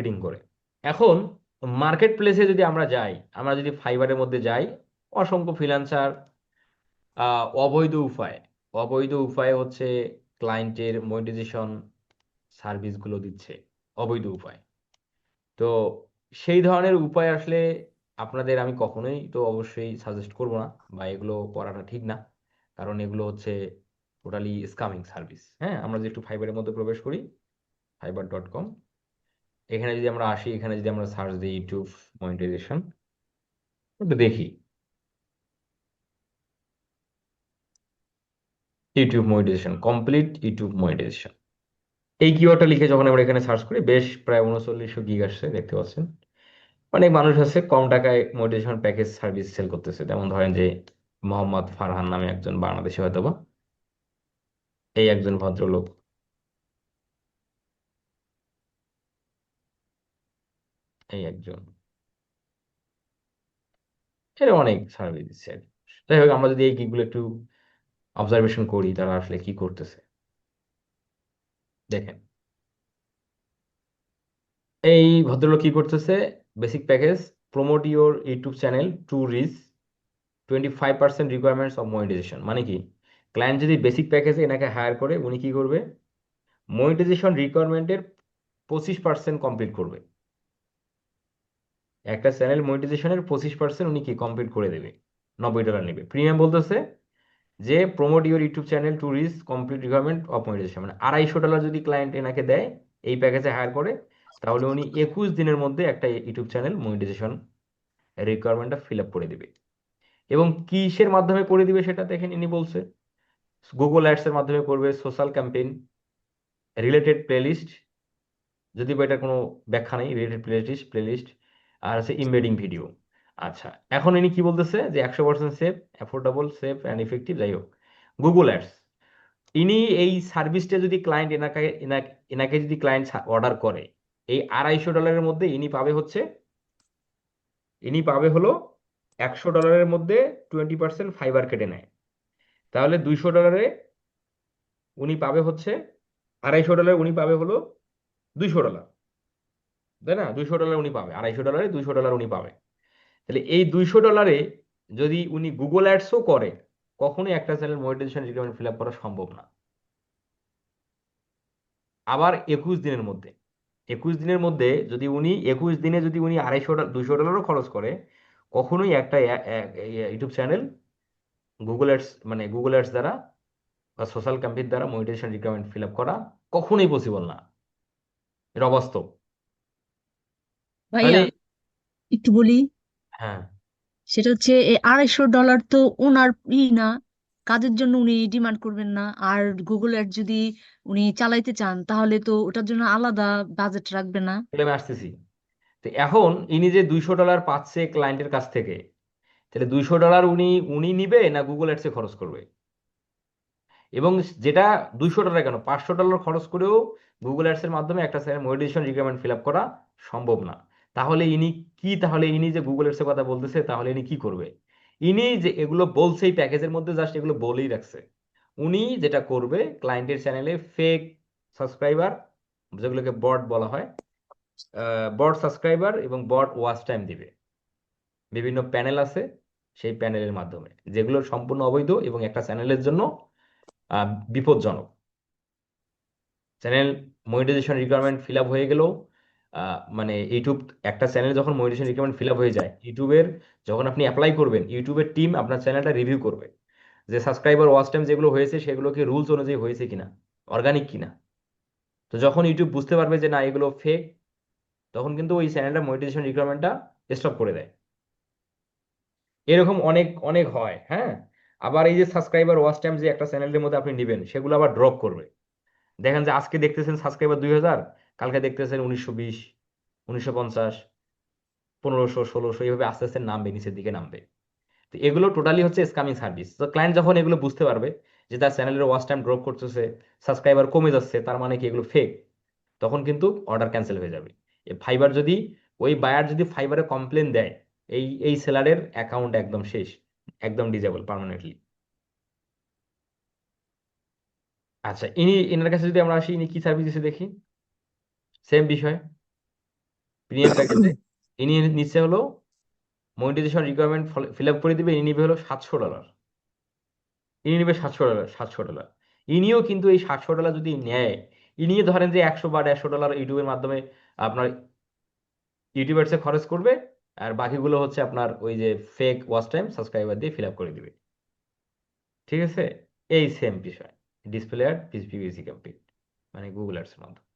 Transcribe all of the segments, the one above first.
Marketing করে। এখন market প্লেসে যদি আমরা যাই, আমরা যদি ফাইবারের মধ্যে যাই, অসংখ্য ফ্রিল্যান্সার অবৈধ উপায়, অবৈধ উপায় হচ্ছে ক্লায়েন্টের মনিটাইজেশন সার্ভিসগুলো দিচ্ছে অবৈধ উপায়। তো সেই ধরনের উপায় আসলে আপনাদের আমি কখনোই তো অবশ্যই সাজেস্ট করব না, বা এগুলো করাটা ঠিক না। কারণ এগুলো হচ্ছে টোটালি স্কামিং সার্ভিস। হ্যাঁ, আমরা যদি একটু ফাইবারের মধ্যে প্রবেশ করি, fiverr.com, এখানে যদি আমরা আসি, এখানে যদি আমরা সার্চ দিই ইউটিউব মনিটাইজেশন, একটু দেখি YouTube monetization, complete YouTube monetization, এই কিওয়ার্ডটা লিখে যখন আমরা এখানে সার্চ করি, বেশ প্রায় 3900 গিগ আসছে, দেখতে পাচ্ছেন। অনেক মানুষ আছে কম টাকায় মোটিভেশন প্যাকেজ সার্ভিস সেল করতেছে। যেমন ধরেন যে মোহাম্মদ ফারহান নামে একজন বাংলাদেশি, হয়তোবা এই একজন ভদ্রলোক, এই একজন, এর অনেক সার্ভিস দিচ্ছে আর কি। যাই হোক, আমরা যদি এই গিগুলো একটু অবজারভেশন করি তারা আসলে কি করতেছে, দেখেন এই ভদ্রলোক কি করতেছে। Basic package, promote your YouTube channel to reach 25% requirements of monetization. মানে কি, ক্লায়েন্ট যদি বেসিক প্যাকেজে এনাকে হায়ার করে, উনি কি করবে, মনিটাইজেশন রিকোয়ারমেন্টের 25% কমপ্লিট করবে। একটা চ্যানেল মনিটাইজেশনের 25% উনি কি কমপ্লিট করে দেবে, $90 নেবে। প্রিমিয়াম বলতেছে যে promote your YouTube channel to reach complete requirement of monetization, মানে $250 যদি ক্লায়েন্ট এনাকে দেয়, এই প্যাকেজে হায়ার করে, তাহলে উনি 21 দিনের মধ্যে একটা ইউটিউব চ্যানেল মনিটাইজেশন রিকোয়ারমেন্টটা ফিল আপ করে দিবে। এবং কিসের মাধ্যমে করে দিবে সেটা দেখেন, ইনি বলছে গুগল অ্যাডস এর মাধ্যমে করবে, সোশ্যাল ক্যাম্পেইন, রিলেটেড প্লেলিস্ট, যদি বা এটা কোনো ব্যাখ্যা নেই, রিলেটেড প্লেলিস্ট প্লেলিস্ট, আর আছে ইমবেডিং ভিডিও। আচ্ছা, এখন ইনি কি বলতেছে যে 100% safe, affordable, safe and effective. যাই হোক, গুগল অ্যাডস, ইনি এই সার্ভিসটা যদি ক্লায়েন্ট এনাকে যদি ক্লায়েন্ট অর্ডার করে, এই $250 মধ্যে ইনি পাবে হলো $100 মধ্যে 20% ফাইবার কেটে নেয়। তাহলে $200 উনি পাবে হচ্ছে, $250 উনি পাবে হলো $200, তাই না? $200 উনি পাবে, $250 $200 উনি পাবে। তাহলে এই $200 যদি উনি গুগল অ্যাডসও করে, কখনোই একটা channel monetization requirement fill up করা সম্ভব না। আবার 21 দিনের মধ্যে, 21 দিনের মধ্যে যদি উনি 21 দিনে যদি উনি $250 খরচ করে, কখনোই একটা ইউটিউব চ্যানেল গুগল অ্যাডস, মানে গুগল অ্যাডস দ্বারা বা সোশ্যাল ক্যাম্পেইন দ্বারা মনিটাইজেশন রিকোয়ারমেন্ট ফিল আপ করা কখনোই পসিবল না। এটা অবাস্তব। ভাইয়া তাহলে একটু বলি, হ্যাঁ, সেটা হচ্ছে এই $250 তো ওনার না, কাজের জন্য উনি ডিমান্ড করবেন না। আর গুগল অ্যাড যদি উনি চালাইতে চান তাহলে তো ওটার জন্য আলাদা বাজেট রাখবে না? তাহলে আমি আসতেছি। তো এখন ইনি যে $200 পাচ্ছে ক্লায়েন্টের কাছ থেকে, তাহলে $200 উনি উনি নিবে না গুগল অ্যাডসে খরচ করবে? এবং যেটা $200 কেন, $500 খরচ করেও গুগল অ্যাডস এর মাধ্যমে একটা মনিটাইজেশন রিকোয়ারমেন্ট ফিল আপ করা সম্ভব না। তাহলে ইনি কি, তাহলে ইনি যে গুগল অ্যাডস এর কথা বলতেছে, তাহলে ইনি কি করবে? ইনি যে এগুলো বলছে এই প্যাকেজের মধ্যে, জাস্ট এগুলো বলেই রাখছে। উনি যেটা করবে, ক্লায়েন্টের চ্যানেলে ফেক সাবস্ক্রাইবার, যেগুলোকে বট বলা হয়, বট সাবস্ক্রাইবার এবং বট ওয়াচ টাইম দিবে। বিভিন্ন প্যানেল আছে, সেই প্যানেলের মাধ্যমে, যেগুলো সম্পূর্ণ অবৈধ এবং একটা চ্যানেলের জন্য বিপজ্জনক। Channel monetization requirement fill up হয়ে গেলেও, মানে ইউটিউব, একটা চ্যানেল যখন মনিটাইজেশন রিকোয়ারমেন্ট ফিল আপ হয়ে যায়, ইউটিউবের যখন আপনি অ্যাপ্লাই করবেন, ইউটিউবের টিম আপনার চ্যানেলটা রিভিউ করবে যে সাবস্ক্রাইবার ওয়াচ টাইম যেগুলো হয়েছে সেগুলো কি রুলস অনুযায়ী হয়েছে কিনা, অর্গানিক কিনা। তো যখন ইউটিউব বুঝতে পারবে যে না এগুলো ফেক, তখন কিন্তু ওই চ্যানেলটা মনিটাইজেশন রিকোয়ারমেন্টটা স্টপ করে দেয়। এরকম অনেক অনেক হয়, হ্যাঁ। আবার এই যে সাবস্ক্রাইবার ওয়াচ টাইম যে একটা চ্যানেলের মধ্যে আপনি নেবেন, সেগুলো আবার ড্রপ করবে। দেখেন যে আজকে দেখতেছেন সাবস্ক্রাইবার 2000, কালকে দেখতেছেন 1920, 1950, 1500, 1600, এইভাবে আস্তে আস্তে নামবে, নিচের দিকে নামবে। তো এগুলো টোটালি হচ্ছে স্কামিং সার্ভিস। তো ক্লায়েন্ট যখন এগুলো বুঝতে পারবে যে তার চ্যানেলের ওয়াচ টাইম ড্রপ করতেছে, সাবস্ক্রাইবার কমে যাচ্ছে, তার মানে কি এগুলো ফেক, তখন কিন্তু অর্ডার ক্যান্সেল হয়ে যাবে। ফাইবার যদি, ওই বায়ার যদি ফাইবারে কমপ্লেন দেয়, এই এই সেলারের অ্যাকাউন্ট একদম শেষ, একদম ডিজেবল পার্মানেন্টলি। আচ্ছা, এনার কাছে যদি আমরা আসি, ইনি কি সার্ভিস দিচ্ছে দেখি, সেম বিষয়। প্রিমিয়াম প্যাকেজে ইনি নিচ্ছে হলো মনিটাইজেশন রিকোয়ারমেন্ট ফিল আপ করে দিবে, ইনি নিবে হলো $700। ইনি নিবে $700, $700। ইনিও কিন্তু এই $700 যদি নেয়, ইনিও ধরেন যে 100 বা $150 ইউটিউবের মাধ্যমে আপনার ইউটিউবার্সে খরচ করবে, আর বাকিগুলো হচ্ছে আপনার ওই যে ফেক ওয়াচ টাইম সাবস্ক্রাইবার দিয়ে ফিল আপ করে দিবে। ঠিক আছে, এই সেম বিষয় ডিসপ্লে অ্যাড পিপিসি ক্যাম্পেইন মানে গুগল অ্যাডস এর মাধ্যমে।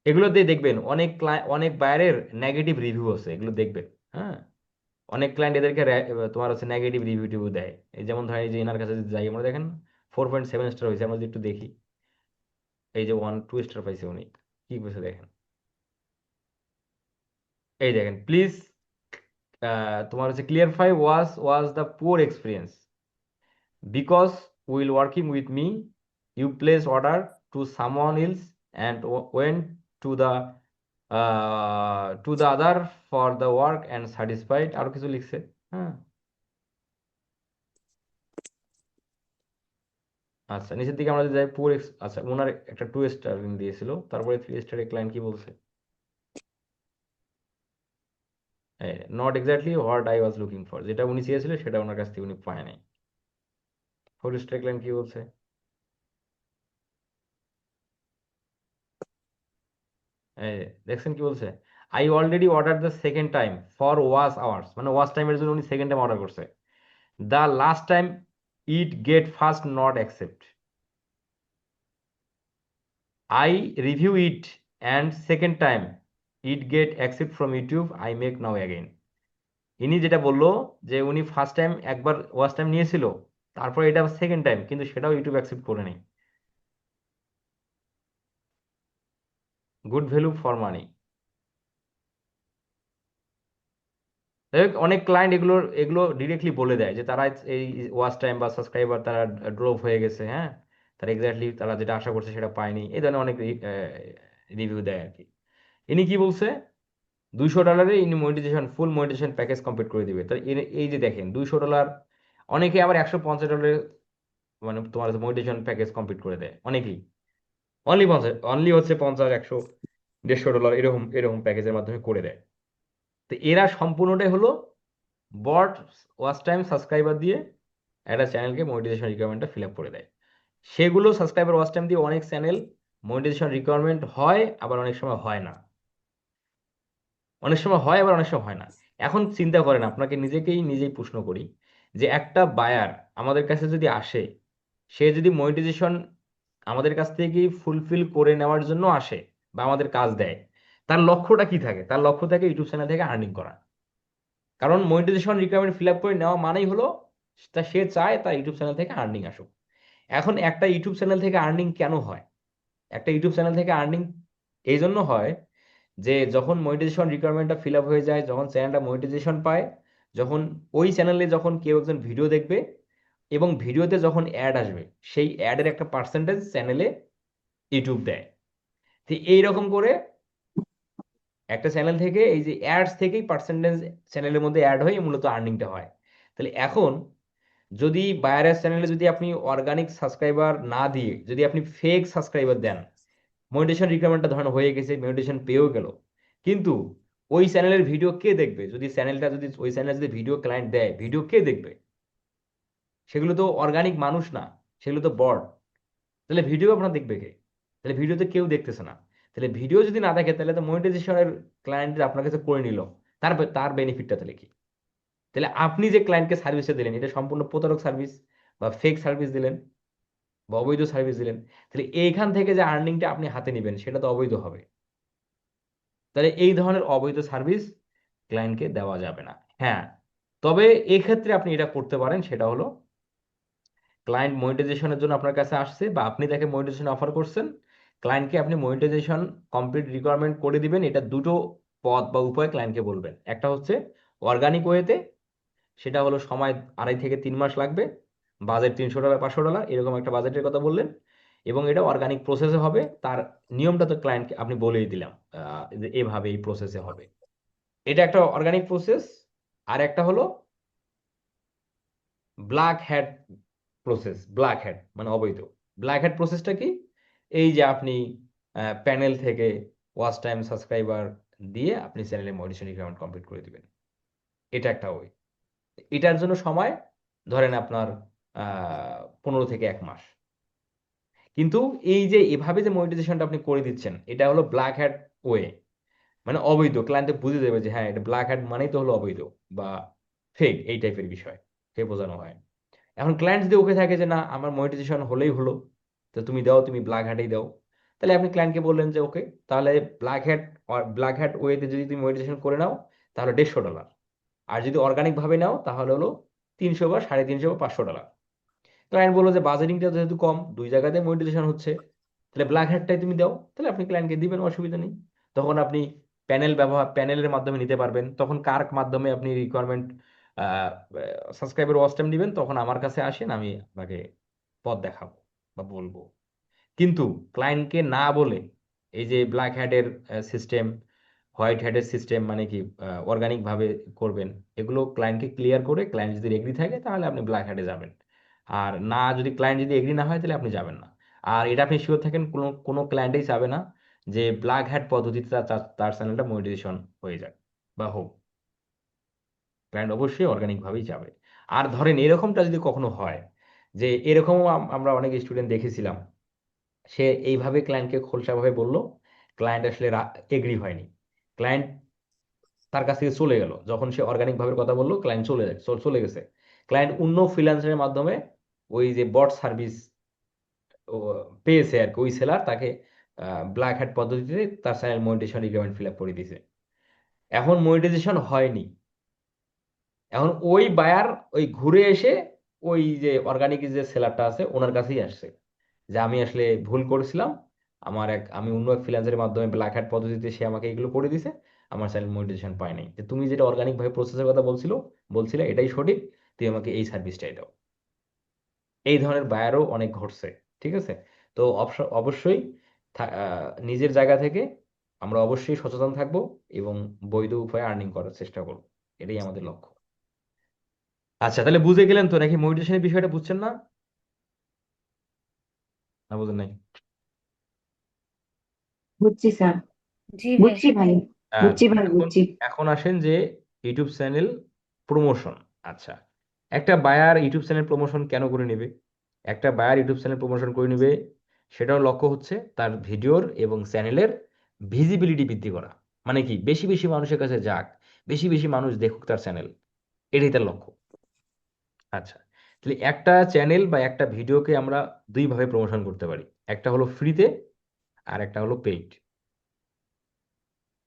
এগুলো দিয়ে দেখবেন অনেক অনেক বায়ারের নেগেটিভ রিভিউ আছে, এগুলো দেখবেন। হ্যাঁ, অনেক ক্লায়েন্ট এদেরকে তোমার হচ্ছে নেগেটিভ রিভিউ টিভিউ দেয়। এই যেমন ধরেন এই যে এনার কাছে যদি যাই আমরা, দেখেন 4.7 স্টার হয়েছে, আমরা যদি একটু দেখি, এই যে 1 2 স্টার পাইছে উনি, কি বলছে দেখেন। এই দেখেন, প্লিজ তোমার হচ্ছে clarify was the poor experience because will working with me you place order to someone else and went to the other for the work and satisfied, আরো কিছু লিখছে। হ্যাঁ, আচ্ছা নিচের দিকে আমরা যদি যাই পুর আচ্ছা ওনার একটা 2 স্টার দিয়েছিল, তারপরে 3 স্টারের ক্লায়েন্ট কি বলছে, not exactly what I was looking for, যেটা উনি চেয়েছিল সেটা ওনার কাছ থেকে উনি পায় নাই। 4 স্টার ক্লায়েন্ট কি বলছে, দেখছেন কি বলছে, I already order the second time for watch hours, মানে ওয়াচ টাইমের জন্য উনি সেকেন্ড টাইম অর্ডার করছে। The last time it gate first not accept, I review it and second time it gate accept from YouTube, I make now again. ইনি যেটা বললো যে উনি ফার্স্ট টাইম একবার ওয়াচ টাইম নিয়েছিল, তারপর এটা সেকেন্ড টাইম, কিন্তু সেটাও ইউটিউব অ্যাকসেপ্ট করে নেই। Good value for money. অনেক ক্লায়েন্ট এগুলো এগুলো ডিরেক্টলি বলে দেয় যে তারা এই ওয়াচ টাইম বা সাবস্ক্রাইবার তারা ড্রপ হয়ে গেছে। হ্যাঁ, তারা এক্স্যাক্টলি তারা যেটা আশা করছে সেটা পায়নি, এই ধরনের অনেক রিভিউ দেয় আর কি। ইনি কি বলছে, $200 ইনি মনিটাইজেশন ফুল মনিটাইজেশন প্যাকেজ কমপ্লিট করে দিবে। তো এই যে দেখেন $200, অনেকে আবার $150 মানে তোমার মনিটাইজেশন প্যাকেজ কমপ্লিট করে দেয় অনেকেই। অনলি হচ্ছে 50 100 $150 এরকম এরকম প্যাকেজের মাধ্যমে করে দেয়। তো এরা সম্পূর্ণটাই হলো বট ওয়াচ টাইম সাবস্ক্রাইবার দিয়ে একটা চ্যানেলকে মনিটাইজেশন রিকোয়ারমেন্টটা ফিল আপ করে দেয়। সেগুলো সাবস্ক্রাইবার ওয়াচ টাইম দিয়ে অনেক চ্যানেল মনিটাইজেশন রিকোয়ারমেন্ট হয়, আবার অনেক সময় হয় না। অনেক সময় হয়, আবার অনেক সময় হয় না। এখন চিন্তা করেন, আপনাকে নিজেই প্রশ্ন করি, যে একটা বায়ার আমাদের কাছে যদি আসে, সে যদি মনিটাইজেশন আমাদের কাছ থেকে ফুলফিল করে নেওয়ার জন্য আসে বা আমাদের কাজ দেয়, তার লক্ষ্যটা কি থাকে? তার লক্ষ্য থাকে ইউটিউব চ্যানেল থেকে আর্নিং করা। কারণ মনিটাইজেশন রিকোয়ারমেন্ট ফিল আপ করে নেওয়া মানেই হলো সে চায় তার ইউটিউব চ্যানেল থেকে আর্নিং আসুক। এখন একটা ইউটিউব চ্যানেল থেকে আর্নিং কেন হয়? একটা ইউটিউব চ্যানেল থেকে আর্নিং এই জন্য হয় যে যখন মনিটাইজেশন রিকোয়ারমেন্টটা ফিল আপ হয়ে যায়, যখন চ্যানেলটা মনিটাইজেশন পায়, যখন ওই চ্যানেলে যখন কেউ একজন ভিডিও দেখবে এবং ভিডিওতে যখন অ্যাড আসবে, সেই অ্যাডের একটা পার্সেন্টেজ চ্যানেলে ইউটিউব দেয়। তো এইরকম করে একটা চ্যানেল থেকে এই যে অ্যাডস থেকেই পার্সেন্টেজ চ্যানেলের মধ্যে অ্যাড হয়ে মূলত আর্নিংটা হয়। তাহলে এখন যদি বায়ারের চ্যানেলে যদি আপনি অর্গানিক সাবস্ক্রাইবার না দিয়ে যদি আপনি ফেক সাবস্ক্রাইবার দেন, মনিটেশন রিকোয়ারমেন্টটা ধরেন হয়ে গেছে, মনিটেশন পেয়েও গেল, কিন্তু ওই চ্যানেলের ভিডিও কে দেখবে? যদি ওই চ্যানেলে যদি ভিডিও ক্লায়েন্ট দেয়, ভিডিও কে দেখবে? সেগুলো তো অর্গানিক মানুষ না, সেগুলো তো বট। তাহলে ভিডিও আপনার দেখবে কে? তাহলে ভিডিওতে কেউ দেখতেছে না। তাহলে ভিডিও যদি না দেখে, তাহলে তো মনিটাইজেশনের ক্লায়েন্ট আপনার কাছে করে নিল, তার তার বেনিফিটটা তাহলে কি? তাহলে আপনি যে ক্লায়েন্টকে সার্ভিসটা দিলেন, এটা সম্পূর্ণ প্রতারক সার্ভিস বা ফেক সার্ভিস দিলেন বা অবৈধ সার্ভিস দিলেন। তাহলে এইখান থেকে যে আর্নিংটা আপনি হাতে নেবেন সেটা তো অবৈধ হবে। তাহলে এই ধরনের অবৈধ সার্ভিস ক্লায়েন্টকে দেওয়া যাবে না। হ্যাঁ, তবে এক্ষেত্রে আপনি এটা করতে পারেন, সেটা হলো ক্লায়েন্ট মনিটাইজেশনের জন্য আপনার কাছে আসছে বা আপনি তাকে মনিটাইজেশন অফার করছেন, ক্লায়েন্টকে আপনি মনিটাইজেশন কমপ্লিট রিকোয়ারমেন্ট করে দিবেন। এটা দুটো পথ বা উপায় ক্লায়েন্টকে বলবেন। একটা হচ্ছে অর্গানিক ওয়েতে, সেটা হলো সময় 2.5 থেকে 3 মাস লাগবে, বাজেট $300 $500 এরকম একটা বাজেটের কথা বললেন, এবং এটা অর্গানিক প্রসেসে হবে। তার নিয়মটা তো ক্লায়েন্টকে আপনি বলেই দিলাম, যে এভাবে এই প্রসেসে হবে। এটা একটা অর্গানিক প্রসেস। আর একটা হলো black hat process. Black hat মানে অবৈধ। ব্ল্যাক হ্যাট প্রসেসটা কি? এই যে আপনি প্যানেল থেকে ওয়াচ টাইম সাবস্ক্রাইবার দিয়ে আপনি চ্যানেলের মনিটাইজেশন রিকোয়ারমেন্ট কমপ্লিট করে দিবেন। এটা একটা ওয়ে। এটার জন্য সময় ধরেন আপনার 15 থেকে 1 মাস। কিন্তু এই যে এভাবে যে মনিটাইজেশনটা আপনি করে দিচ্ছেন, এটা হলো ব্ল্যাক হ্যাট ওয়ে, মানে অবৈধ। ক্লায়েন্টে বুঝে দেবে যে হ্যাঁ, এটা ব্ল্যাক হ্যাট মানেই তো হলো অবৈধ বা ফেক, এই টাইপের বিষয় সে বোঝানো হয়। এখন ক্লায়েন্ট যদি ওকে থাকে যে না, আমার মনিটাইজেশন হলেই হলো, তো তুমি দাও, তুমি ব্ল্যাক হ্যাটেই দাও, তাহলে আপনি ক্লায়েন্টকে বললেন যে ওকে, তাহলে ব্ল্যাক হ্যাট ওয়েতে যদি তুমি মনিটাইজেশন করে নাও তাহলে $150। আর যদি অর্গানিক ভাবে নাও তাহলে হলো 300 বা 350 বা $500। ক্লায়েন্ট বললো যে বাজেটিংটা যেহেতু কম, 2 জায়গাতে মনিটাইজেশন হচ্ছে, তাহলে ব্ল্যাক হ্যাটটাই তুমি দাও, তাহলে আপনি ক্লায়েন্টকে দিবেন, অসুবিধা নেই। তখন আপনি প্যানেলের মাধ্যমে নিতে পারবেন। তখন কার মাধ্যমে আপনি রিকোয়ারমেন্ট সাবস্ক্রাইবার ওয়াচ টাইম দিবেন, তখন আমার কাছে আসেন, আমি আপনাকে পথ দেখাবো বা বলবো। কিন্তু ক্লায়েন্টকে না বলে এই যে ব্ল্যাক হ্যাটের সিস্টেম, হোয়াইট হ্যাটের সিস্টেম, মানে কি অর্গানিক ভাবে করবেন, এগুলো ক্লায়েন্টকে ক্লিয়ার করে, ক্লায়েন্ট যদি এগ্রি থাকে তাহলে আপনি ব্ল্যাক হ্যাটে যাবেন। আর না, যদি ক্লায়েন্ট যদি এগ্রি না হয় তাহলে আপনি যাবেন না। আর এটা আপনি শিওর থাকেন, কোনো কোনো ক্লায়েন্টই চাবে না যে ব্ল্যাক হ্যাট পদ্ধতিতে তার চ্যানেলটা মনিটাইজেশন হয়ে যাক বা হোক। ক্লায়েন্ট অবশ্যই অর্গানিক ভাবেই যাবে। আর ধরেন এরকমটা যদি কখনো হয়, যে এরকম আমরা অনেক স্টুডেন্ট দেখেছিলাম, সে এইভাবে ক্লায়েন্টকে খোলসাভাবে বলল, ক্লায়েন্ট আসলে এগ্রি হয়নি, ক্লায়েন্ট তার কাছ থেকে চলে গেল। যখন সে অর্গানিক ভাবে কথা বললো, ক্লায়েন্ট চলে গেছে। ক্লায়েন্ট অন্য ফ্রিল্যান্সারের মাধ্যমে ওই যে বট সার্ভিস পেয়েছে আর কি, ওই সেলার তাকে ব্ল্যাক হ্যাট পদ্ধতিতে তার channel monetization requirement fill up করে দিয়েছে। এখন মনিটাইজেশন হয়নি। এখন ওই বায়ার ওই ঘুরে এসে ওই যে অর্গানিক যে সেলারটা আছে ওনার কাছেই আসছে, যে আমি আসলে ভুল করেছিলাম, আমি অন্য এক ফ্রিল্যান্সারের মাধ্যমে ব্ল্যাক হ্যাট পদ্ধতিতে সে আমাকে এগুলো করে দিছে, আমার চ্যানেল মনিটাইজেশন পায় নাই। যে তুমি যেটা অর্গানিক ভাবে প্রসেসের কথা বলছিলে এটাই সঠিক, তুমি আমাকে এই সার্ভিসটাই দাও। এই ধরনের বায়ারও অনেক ঘটছে। ঠিক আছে। তো অবশ্যই নিজের জায়গা থেকে আমরা অবশ্যই সচেতন থাকব এবং বৈধ উপায়ে আর্নিং করার চেষ্টা করব। এটাই আমাদের লক্ষ্য। আচ্ছা, তাহলে বুঝে গেলেন তো নাকি মনিটাইজেশনের বিষয়টা? বুঝছেন না? না, বুঝেন নাই? বুঝছি স্যার। জি ভাই। বুঝছি ভাই। বুঝছি আচ্ছা, ভাই, এখন বুঝছি। এখন আসেন যে ইউটিউব চ্যানেল প্রমোশন। আচ্ছা, একটা বায়ার ইউটিউব চ্যানেল প্রমোশন কেন করে নেবে? একটা বায়ার ইউটিউব চ্যানেল প্রমোশন করে নেবে, সেটার লক্ষ্য হচ্ছে তার ভিডিওর এবং চ্যানেলের ভিজিবিলিটি বৃদ্ধি করা। মানে কি, বেশি বেশি মানুষের কাছে যাক, বেশি বেশি মানুষ দেখুক তার চ্যানেল, এটাই তার লক্ষ্য। আচ্ছা, তাহলে একটা চ্যানেল বা একটা ভিডিওকে আমরা দুইভাবে প্রমোশন করতে পারি। একটা হলো ফ্রিতে, আর একটা হলো পেইড।